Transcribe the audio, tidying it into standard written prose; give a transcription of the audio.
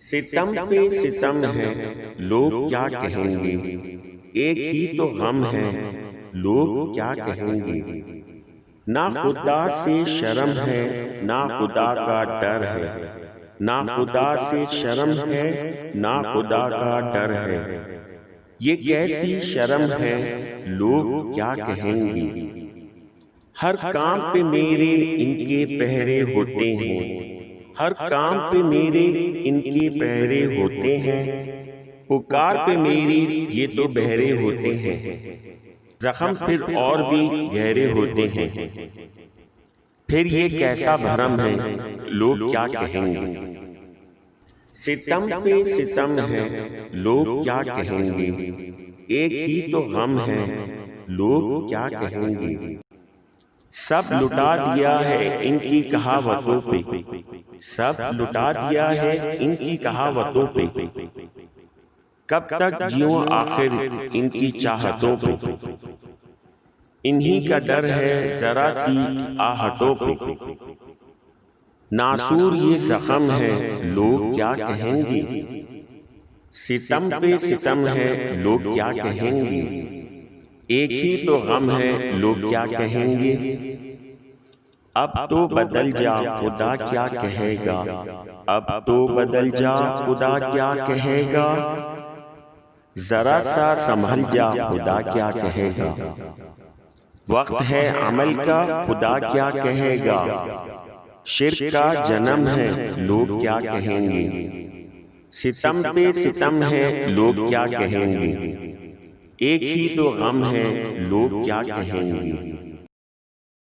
ستم پہ ستم ہے، لوگ کیا کہیں گے؟ ایک ہی تو غم ہے، لوگ کیا کہیں گے؟ نہ خدا سے شرم ہے، نہ خدا کا ڈر ہے، نہ خدا سے شرم ہے، نہ خدا کا ڈر ہے۔ یہ کیسی شرم ہے، لوگ کیا کہیں گے؟ ہر کام پہ میرے ان کے پہرے ہوتے ہیں، ہر کام پہ میرے ان کے پہرے ہوتے ہیں، پکار پہ میری یہ تو بہرے ہوتے ہیں، زخم پھر اور بھی گہرے ہوتے ہیں۔ پھر یہ کیسا بھرم ہے، لوگ کیا کہیں گے؟ ستم پہ ستم ہے، لوگ کیا کہیں گے؟ ایک ہی تو غم ہے، لوگ کیا کہیں گے؟ سب لٹا دیا ہے ان کی کہاوتوں پہ، سب لٹا دیا ہے ان کی کہاوتوں پہ، کب تک جیوں آخر ان کی چاہتوں پہ، انہی کا ڈر ہے ذرا سی آہٹوں پہ، ناسور یہ زخم ہے، لوگ کیا کہیں گے؟ ستم پہ ستم ہے، لوگ کیا کہیں گے؟ ایک ہی تو غم ہے، لوگ کیا کہیں گے؟ اب تو بدل جا خدا کیا کہے گا، اب تو بدل جا خدا کیا کہے گا، ذرا سا سنبھل جا خدا کیا کہے گا، وقت ہے عمل کا خدا کیا کہے گا، شرک کا جنم ہے، لوگ کیا کہیں گے؟ ستم پہ ستم ہے، لوگ کیا کہیں گے؟ ایک ہی تو غم ہے، لوگ کیا کہیں گے؟